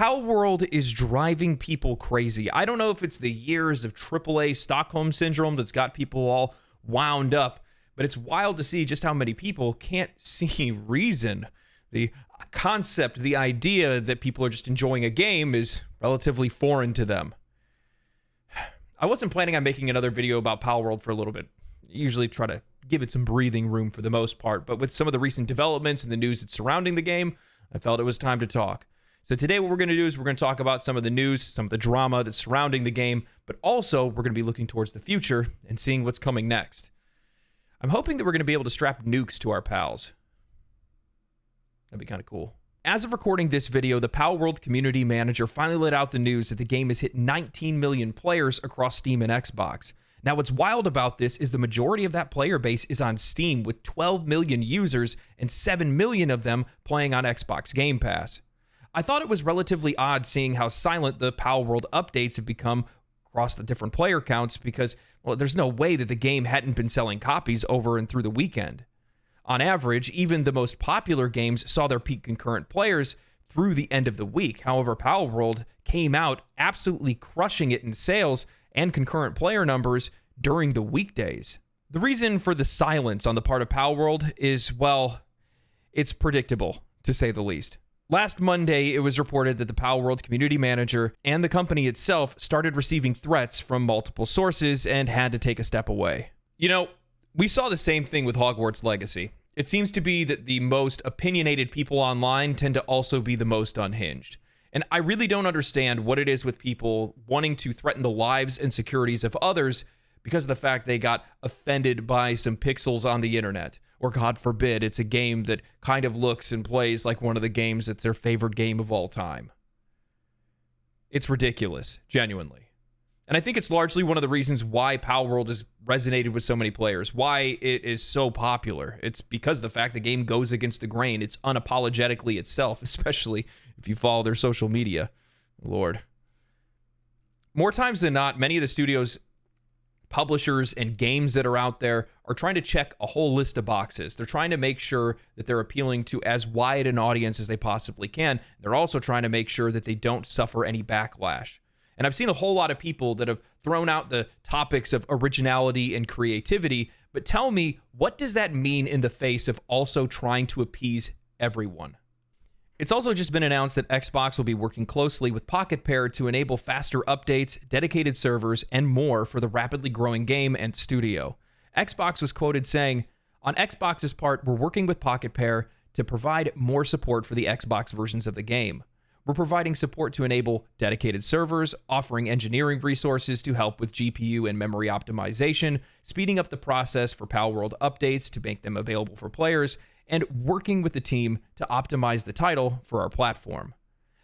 Palworld is driving people crazy. I don't know if it's the years of AAA Stockholm Syndrome that's got people all wound up, but it's wild to see just how many people can't see reason. The concept, the idea that people are just enjoying a game is relatively foreign to them. I wasn't planning on making another video about Palworld for a little bit. I usually try to give it some breathing room for the most part, but with some of the recent developments and the news that's surrounding the game, I felt it was time to talk. So today what we're going to do is we're going to talk about some of the news, some of the drama that's surrounding the game, but also we're going to be looking towards the future and seeing what's coming next. I'm hoping that we're going to be able to strap nukes to our pals. That'd be kind of cool. As of recording this video, the Palworld community manager finally let out the news that the game has hit 19 million players across Steam and Xbox. Now, what's wild about this is the majority of that player base is on Steam with 12 million users and 7 million of them playing on Xbox Game Pass. I thought it was relatively odd seeing how silent the Palworld updates have become across the different player counts because, well, there's no way that the game hadn't been selling copies over and through the weekend. On average, even the most popular games saw their peak concurrent players through the end of the week. However, Palworld came out absolutely crushing it in sales and concurrent player numbers during the weekdays. The reason for the silence on the part of Palworld is, well, it's predictable, to say the least. Last Monday, it was reported that the Palworld community manager and the company itself started receiving threats from multiple sources and had to take a step away. You know, we saw the same thing with Hogwarts Legacy. It seems to be that the most opinionated people online tend to also be the most unhinged. And I really don't understand what it is with people wanting to threaten the lives and securities of others because of the fact they got offended by some pixels on the internet. Or God forbid, it's a game that kind of looks and plays like one of the games that's their favorite game of all time. It's ridiculous, genuinely. And I think it's largely one of the reasons why Palworld has resonated with so many players, why it is so popular. It's because of the fact the game goes against the grain. It's unapologetically itself, especially if you follow their social media. Lord. More times than not, many of the studios, publishers, and games that are out there are trying to check a whole list of boxes. They're trying to make sure that they're appealing to as wide an audience as they possibly can. They're also trying to make sure that they don't suffer any backlash. And I've seen a whole lot of people that have thrown out the topics of originality and creativity, but tell me, what does that mean in the face of also trying to appease everyone? It's also just been announced that Xbox will be working closely with Pocket Pair to enable faster updates, dedicated servers, and more for the rapidly growing game and studio. Xbox was quoted saying, "On Xbox's part, we're working with Pocket Pair to provide more support for the Xbox versions of the game. We're providing support to enable dedicated servers, offering engineering resources to help with GPU and memory optimization, speeding up the process for Palworld updates to make them available for players, and working with the team to optimize the title for our platform."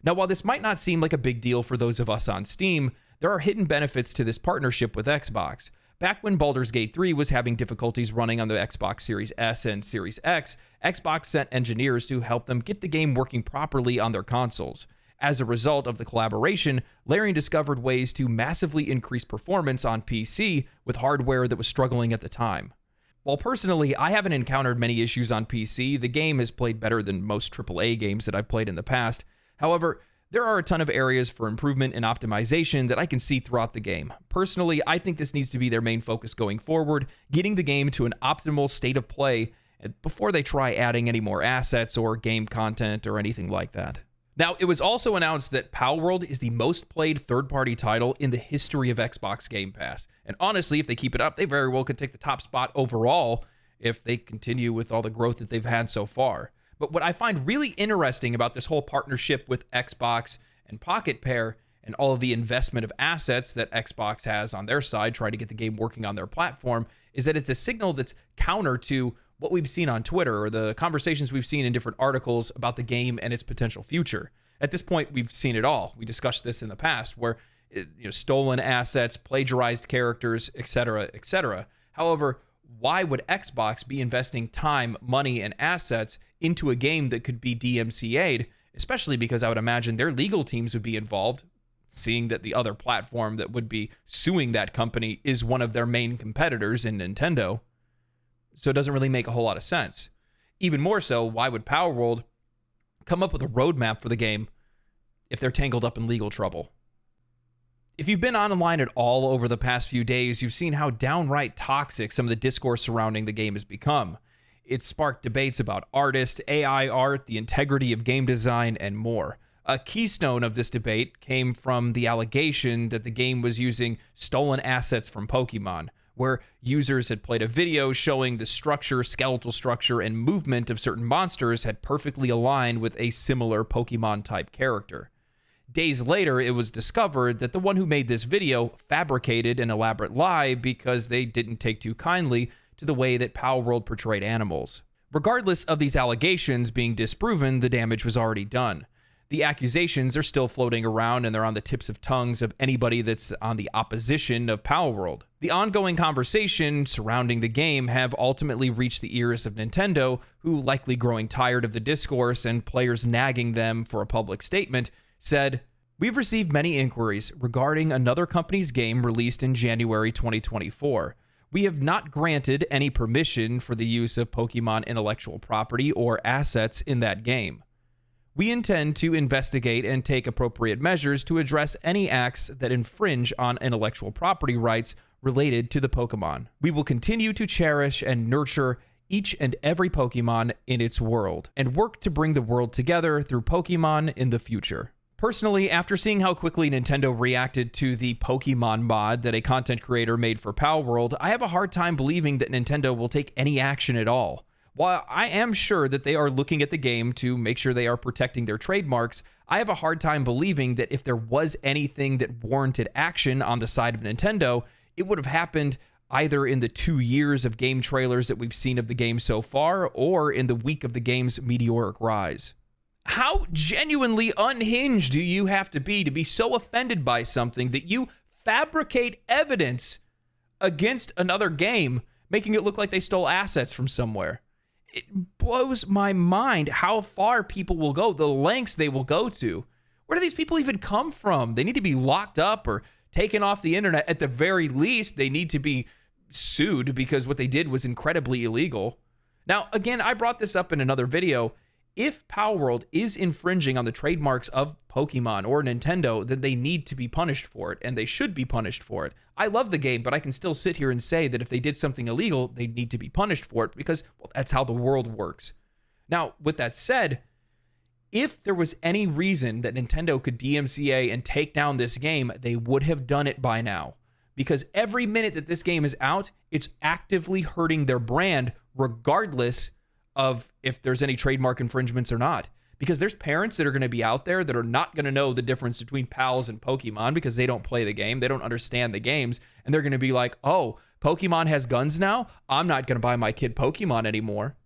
Now, while this might not seem like a big deal for those of us on Steam, there are hidden benefits to this partnership with Xbox. Back when Baldur's Gate 3 was having difficulties running on the Xbox Series S and Series X, Xbox sent engineers to help them get the game working properly on their consoles. As a result of the collaboration, Larian discovered ways to massively increase performance on PC with hardware that was struggling at the time. While personally, I haven't encountered many issues on PC, the game has played better than most AAA games that I've played in the past. However, there are a ton of areas for improvement and optimization that I can see throughout the game. Personally, I think this needs to be their main focus going forward, getting the game to an optimal state of play before they try adding any more assets or game content or anything like that. Now, it was also announced that Palworld is the most played third-party title in the history of Xbox Game Pass. And honestly, if they keep it up, they very well could take the top spot overall if they continue with all the growth that they've had so far. But what I find really interesting about this whole partnership with Xbox and Pocket Pair and all of the investment of assets that Xbox has on their side, trying to get the game working on their platform, is that it's a signal that's counter to what we've seen on Twitter or the conversations we've seen in different articles about the game and its potential future. At this point, we've seen it all. We discussed this in the past, where stolen assets, plagiarized characters, etc., etc. However, why would Xbox be investing time, money, and assets into a game that could be DMCA'd, especially because I would imagine their legal teams would be involved, seeing that the other platform that would be suing that company is one of their main competitors in Nintendo. So it doesn't really make a whole lot of sense. Even more so, why would Palworld come up with a roadmap for the game if they're tangled up in legal trouble. If you've been online at all over the past few days, you've seen how downright toxic some of the discourse surrounding the game has become. It's sparked debates about artists, AI art, the integrity of game design, and more. A keystone of this debate came from the allegation that the game was using stolen assets from Pokemon, where users had played a video showing the structure, skeletal structure, and movement of certain monsters had perfectly aligned with a similar Pokemon-type character. Days later, it was discovered that the one who made this video fabricated an elaborate lie because they didn't take too kindly to the way that Palworld portrayed animals. Regardless of these allegations being disproven, the damage was already done. The accusations are still floating around, and they're on the tips of tongues of anybody that's on the opposition of Palworld. The ongoing conversation surrounding the game have ultimately reached the ears of Nintendo, who, likely growing tired of the discourse and players nagging them for a public statement, said, "We've received many inquiries regarding another company's game released in January 2024. We have not granted any permission for the use of Pokemon intellectual property or assets in that game. We intend to investigate and take appropriate measures to address any acts that infringe on intellectual property rights related to the Pokemon. We will continue to cherish and nurture each and every Pokemon in its world, and work to bring the world together through Pokemon in the future." Personally, after seeing how quickly Nintendo reacted to the Pokemon mod that a content creator made for Palworld, I have a hard time believing that Nintendo will take any action at all. While I am sure that they are looking at the game to make sure they are protecting their trademarks, I have a hard time believing that if there was anything that warranted action on the side of Nintendo, it would have happened either in the 2 years of game trailers that we've seen of the game so far, or in the week of the game's meteoric rise. How genuinely unhinged do you have to be so offended by something that you fabricate evidence against another game, making it look like they stole assets from somewhere? It blows my mind how far people will go, the lengths they will go to. Where do these people even come from? They need to be locked up or taken off the internet. At the very least, they need to be sued because what they did was incredibly illegal. Now, again, I brought this up in another video. If Palworld is infringing on the trademarks of Pokemon or Nintendo, then they need to be punished for it, and they should be punished for it. I love the game, but I can still sit here and say that if they did something illegal, they need to be punished for it because, well, that's how the world works. Now, with that said, if there was any reason that Nintendo could DMCA and take down this game, they would have done it by now. Because every minute that this game is out, it's actively hurting their brand, regardless of if there's any trademark infringements or not. Because there's parents that are going to be out there that are not going to know the difference between Pals and Pokemon because they don't play the game, they don't understand the games, and they're going to be like, oh, Pokemon has guns now? I'm not going to buy my kid Pokemon anymore.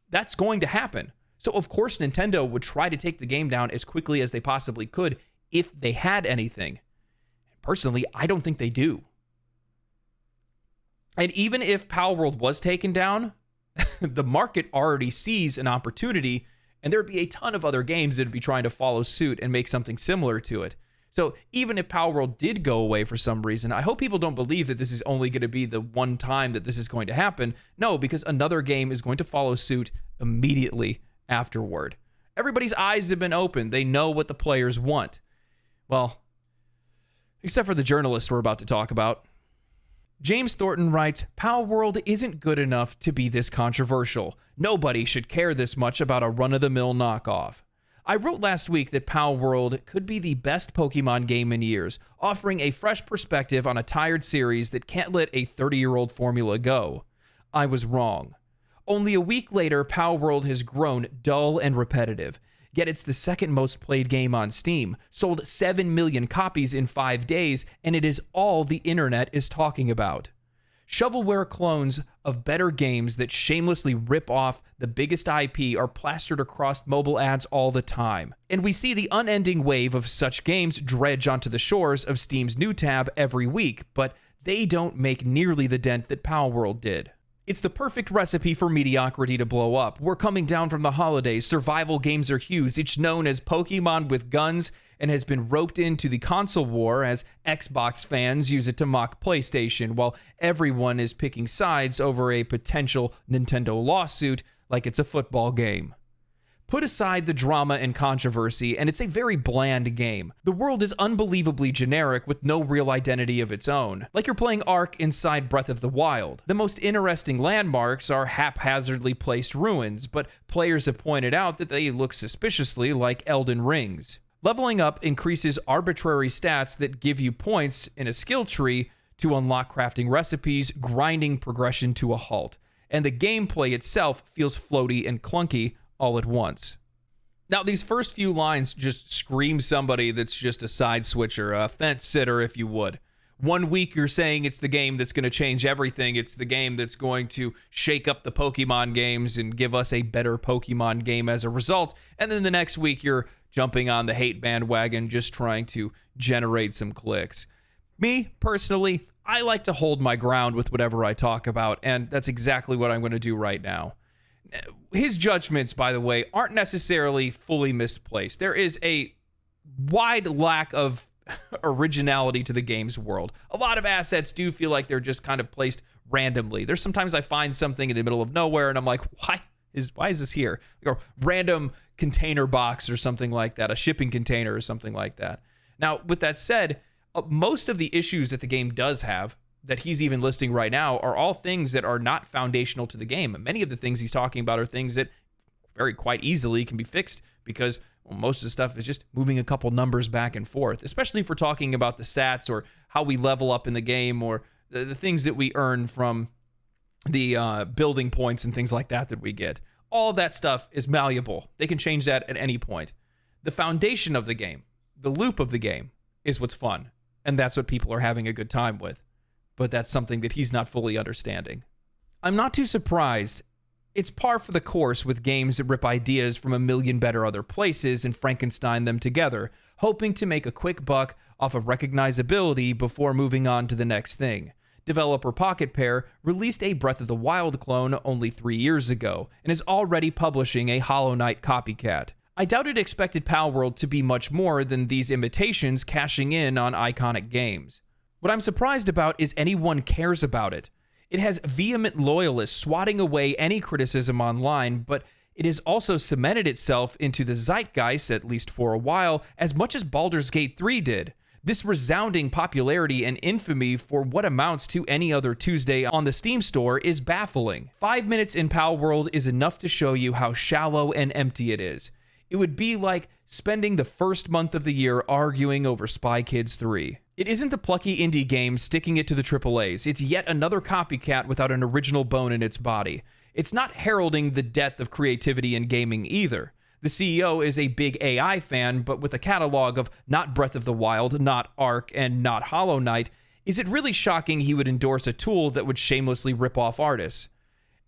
That's going to happen. So of course Nintendo would try to take the game down as quickly as they possibly could if they had anything. Personally, I don't think they do. And even if Palworld was taken down, the market already sees an opportunity, and there'd be a ton of other games that'd be trying to follow suit and make something similar to it. So even if Palworld did go away for some reason, I hope people don't believe that this is only going to be the one time that this is going to happen. No, because another game is going to follow suit immediately afterward. Everybody's eyes have been opened. They know what the players want. Well, except for the journalists we're about to talk about. James Thornton writes, Palworld isn't good enough to be this controversial. Nobody should care this much about a run-of-the-mill knockoff. I wrote last week that Palworld could be the best Pokemon game in years, offering a fresh perspective on a tired series that can't let a 30-year-old formula go. I was wrong. Only a week later, Palworld has grown dull and repetitive. Yet it's the second most played game on Steam, sold 7 million copies in 5 days, and it is all the internet is talking about. Shovelware clones of better games that shamelessly rip off the biggest IP are plastered across mobile ads all the time. And we see the unending wave of such games dredge onto the shores of Steam's new tab every week, but they don't make nearly the dent that Palworld did. It's the perfect recipe for mediocrity to blow up. We're coming down from the holidays, survival games are huge, each known as Pokemon with guns, and has been roped into the console war as Xbox fans use it to mock PlayStation, while everyone is picking sides over a potential Nintendo lawsuit like it's a football game. Put aside the drama and controversy, and it's a very bland game. The world is unbelievably generic with no real identity of its own, like you're playing Ark inside Breath of the Wild. The most interesting landmarks are haphazardly placed ruins, but players have pointed out that they look suspiciously like Elden Rings. Leveling up increases arbitrary stats that give you points in a skill tree to unlock crafting recipes, grinding progression to a halt. And the gameplay itself feels floaty and clunky all at once. Now, these first few lines just scream somebody that's just a side switcher, a fence sitter, if you would. One week you're saying it's the game that's going to change everything. It's the game that's going to shake up the Pokemon games and give us a better Pokemon game as a result. And then the next week you're jumping on the hate bandwagon just trying to generate some clicks. Me, personally, I like to hold my ground with whatever I talk about, and that's exactly what I'm going to do right now. His judgments, by the way, aren't necessarily fully misplaced. There is a wide lack of originality to the game's world. A lot of assets do feel like they're just kind of placed randomly. There's sometimes I find something in the middle of nowhere, and I'm like, why is this here? Like a random container box or something like that, a shipping container or something like that. Now, with that said, most of the issues that the game does have that he's even listing right now are all things that are not foundational to the game. Many of the things he's talking about are things that very quite easily can be fixed because most of the stuff is just moving a couple numbers back and forth, especially if we're talking about the stats or how we level up in the game or the things that we earn from the building points and things like that we get. All that stuff is malleable. They can change that at any point. The foundation of the game, the loop of the game, is what's fun, and that's what people are having a good time with. But that's something that he's not fully understanding. I'm not too surprised. It's par for the course with games that rip ideas from a million better other places and Frankenstein them together, hoping to make a quick buck off of recognizability before moving on to the next thing. Developer Pocket Pair released a Breath of the Wild clone only 3 years ago, and is already publishing a Hollow Knight copycat. I doubt it expected Palworld to be much more than these imitations cashing in on iconic games. What I'm surprised about is anyone cares about it. It has vehement loyalists swatting away any criticism online, but it has also cemented itself into the zeitgeist, at least for a while, as much as Baldur's Gate 3 did. This resounding popularity and infamy for what amounts to any other Tuesday on the Steam store is baffling. 5 minutes in Palworld is enough to show you how shallow and empty it is. It would be like spending the first month of the year arguing over Spy Kids 3. It isn't the plucky indie game sticking it to the AAAs. It's yet another copycat without an original bone in its body. It's not heralding the death of creativity in gaming either. The CEO is a big AI fan, but with a catalog of not Breath of the Wild, not Ark, and not Hollow Knight, is it really shocking he would endorse a tool that would shamelessly rip off artists?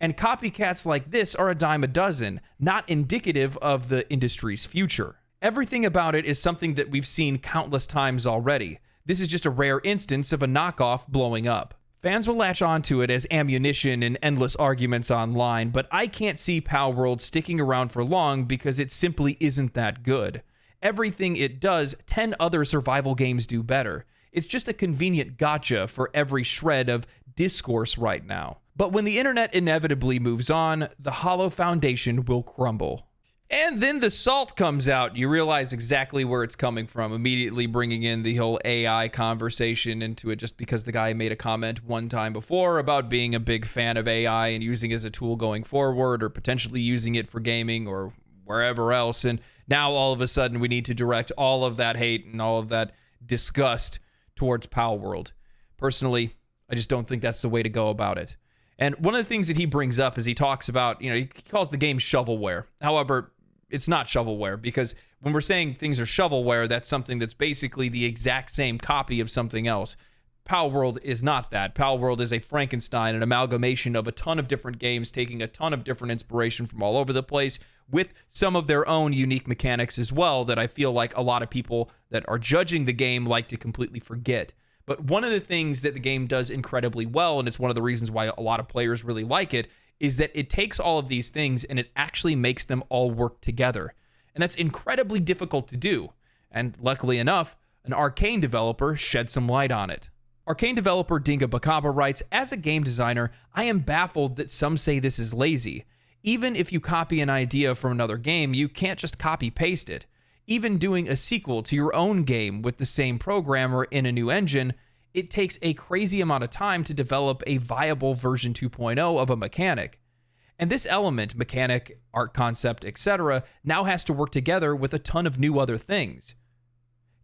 And copycats like this are a dime a dozen, not indicative of the industry's future. Everything about it is something that we've seen countless times already. This is just a rare instance of a knockoff blowing up. Fans will latch onto it as ammunition in endless arguments online, but I can't see Palworld sticking around for long because it simply isn't that good. Everything it does, 10 other survival games do better. It's just a convenient gotcha for every shred of discourse right now. But when the internet inevitably moves on, the hollow foundation will crumble. And then the salt comes out. You realize exactly where it's coming from, immediately bringing in the whole AI conversation into it just because the guy made a comment one time before about being a big fan of AI and using it as a tool going forward or potentially using it for gaming or wherever else. And now all of a sudden we need to direct all of that hate and all of that disgust towards Palworld. Personally, I just don't think that's the way to go about it. And one of the things that he brings up is he talks about, he calls the game shovelware. However, it's not shovelware because when we're saying things are shovelware, that's something that's basically the exact same copy of something else. Palworld is not that. Palworld is a Frankenstein, an amalgamation of a ton of different games, taking a ton of different inspiration from all over the place with some of their own unique mechanics as well that I feel like a lot of people that are judging the game like to completely forget. But one of the things that the game does incredibly well, and it's one of the reasons why a lot of players really like it, is that it takes all of these things and it actually makes them all work together. And that's incredibly difficult to do. And luckily enough, an Arcane developer shed some light on it. Arcane developer Dinga Bakaba writes, "As a game designer, I am baffled that some say this is lazy. Even if you copy an idea from another game, you can't just copy paste it. Even doing a sequel to your own game with the same programmer in a new engine, it takes a crazy amount of time to develop a viable version 2.0 of a mechanic. And this element, mechanic, art concept, etc., now has to work together with a ton of new other things.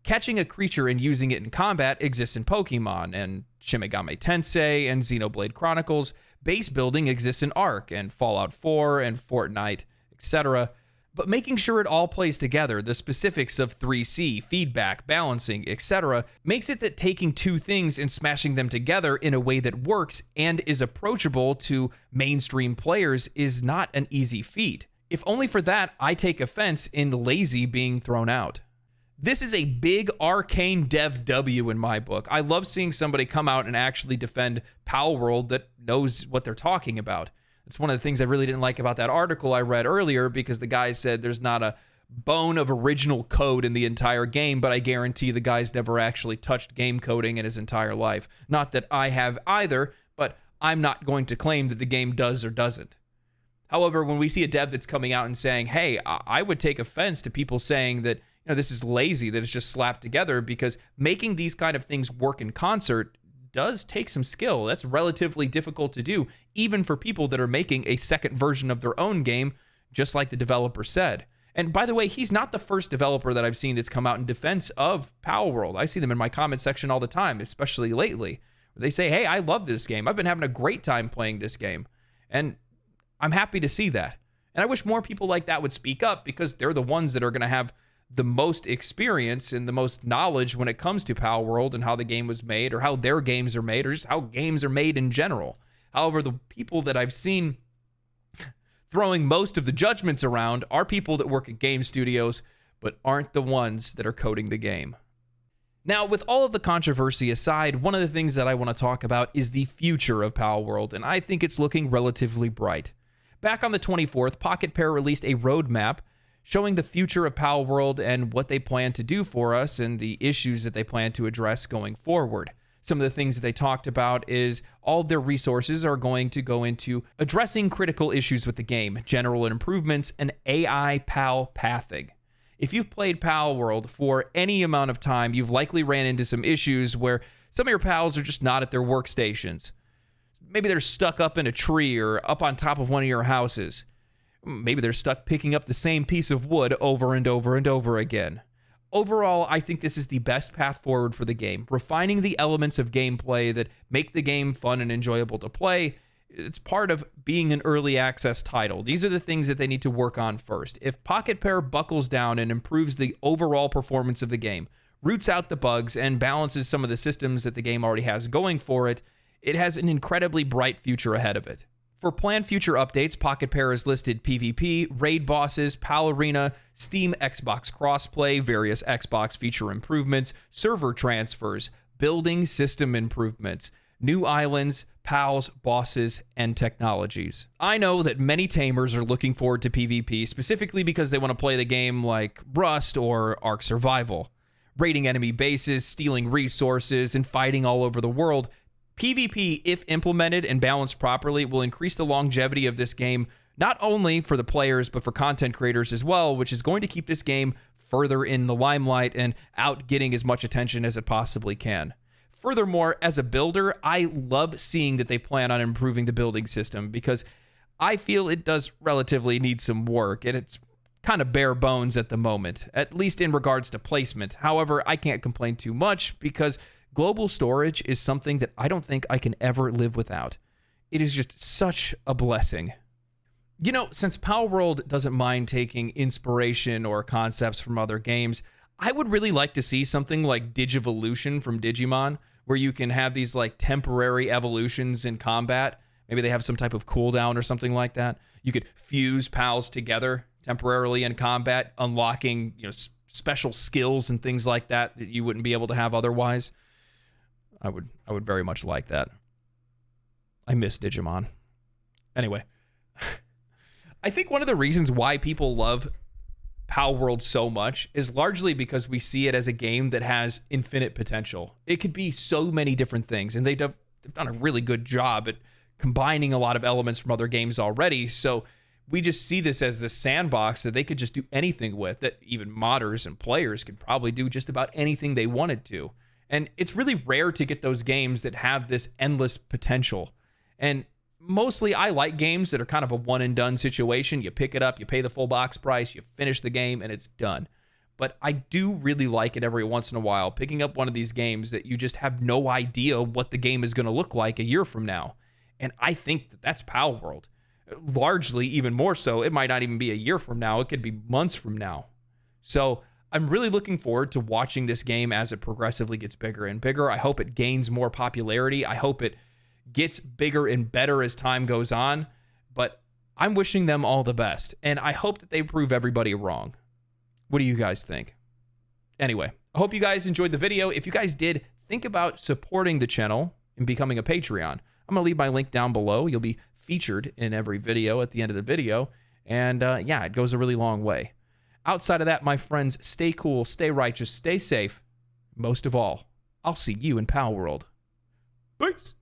Catching a creature and using it in combat exists in Pokemon and Shin Megami Tensei and Xenoblade Chronicles. Base building exists in Ark and Fallout 4 and Fortnite, etc. But making sure it all plays together, the specifics of 3C, feedback, balancing, etc., makes it that taking two things and smashing them together in a way that works and is approachable to mainstream players is not an easy feat. If only for that, I take offense in lazy being thrown out. This is a big arcane dev W in my book. I love seeing somebody come out and actually defend Palworld that knows what they're talking about. It's one of the things I really didn't like about that article I read earlier, because the guy said there's not a bone of original code in the entire game, but I guarantee the guy's never actually touched game coding in his entire life. Not that I have either, but I'm not going to claim that the game does or doesn't. However, when we see a dev that's coming out and saying, hey, I would take offense to people saying that this is lazy, that it's just slapped together, because making these kind of things work in concert does take some skill. That's relatively difficult to do, even for people that are making a second version of their own game, just like the developer said. And by the way, he's not the first developer that I've seen that's come out in defense of Palworld. I see them in my comment section all the time, especially lately. They say, hey, I love this game. I've been having a great time playing this game. And I'm happy to see that. And I wish more people like that would speak up, because they're the ones that are going to have the most experience and the most knowledge when it comes to Palworld and how the game was made, or how their games are made, or just how games are made in general. However, the people that I've seen throwing most of the judgments around are people that work at game studios, but aren't the ones that are coding the game. Now, with all of the controversy aside, one of the things that I want to talk about is the future of Palworld, and I think it's looking relatively bright. Back on the 24th, Pocket Pair released a roadmap showing the future of Palworld and what they plan to do for us and the issues that they plan to address going forward. Some of the things that they talked about is all of their resources are going to go into addressing critical issues with the game, general improvements, and AI PAL pathing. If you've played Palworld for any amount of time, you've likely ran into some issues where some of your pals are just not at their workstations. Maybe they're stuck up in a tree or up on top of one of your houses. Maybe they're stuck picking up the same piece of wood over and over and over again. Overall, I think this is the best path forward for the game, refining the elements of gameplay that make the game fun and enjoyable to play. It's part of being an early access title. These are the things that they need to work on first. If Pocket Pair buckles down and improves the overall performance of the game, roots out the bugs, and balances some of the systems that the game already has going for it, it has an incredibly bright future ahead of it. For planned future updates, Pocket Pair has listed PvP, raid bosses, PAL Arena, Steam Xbox crossplay, various Xbox feature improvements, server transfers, building system improvements, new islands, pals, bosses, and technologies. I know that many tamers are looking forward to PvP, specifically because they want to play the game like Rust or Ark Survival. Raiding enemy bases, stealing resources, and fighting all over the world. PvP, if implemented and balanced properly, will increase the longevity of this game, not only for the players, but for content creators as well, which is going to keep this game further in the limelight and out getting as much attention as it possibly can. Furthermore, as a builder, I love seeing that they plan on improving the building system, because I feel it does relatively need some work, and it's kind of bare bones at the moment, at least in regards to placement. However, I can't complain too much, because global storage is something that I don't think I can ever live without. It is just such a blessing. You know, since Palworld doesn't mind taking inspiration or concepts from other games, I would really like to see something like Digivolution from Digimon, where you can have these like temporary evolutions in combat. Maybe they have some type of cooldown or something like that. You could fuse pals together temporarily in combat, unlocking, special skills and things like that that you wouldn't be able to have otherwise. I would very much like that. I miss Digimon. Anyway, I think one of the reasons why people love Palworld so much is largely because we see it as a game that has infinite potential. It could be so many different things, and they've done a really good job at combining a lot of elements from other games already. So we just see this as this sandbox that they could just do anything with, that even modders and players could probably do just about anything they wanted to. And it's really rare to get those games that have this endless potential. And mostly I like games that are kind of a one and done situation. You pick it up, you pay the full box price, you finish the game, and it's done. But I do really like it every once in a while, picking up one of these games that you just have no idea what the game is going to look like a year from now. And I think that that's Palworld. Largely, even more so, it might not even be a year from now. It could be months from now. So I'm really looking forward to watching this game as it progressively gets bigger and bigger. I hope it gains more popularity. I hope it gets bigger and better as time goes on. But I'm wishing them all the best. And I hope that they prove everybody wrong. What do you guys think? Anyway, I hope you guys enjoyed the video. If you guys did, think about supporting the channel and becoming a Patreon. I'm going to leave my link down below. You'll be featured in every video at the end of the video. And yeah, it goes a really long way. Outside of that, my friends, stay cool, stay righteous, stay safe. Most of all, I'll see you in Palworld. Peace.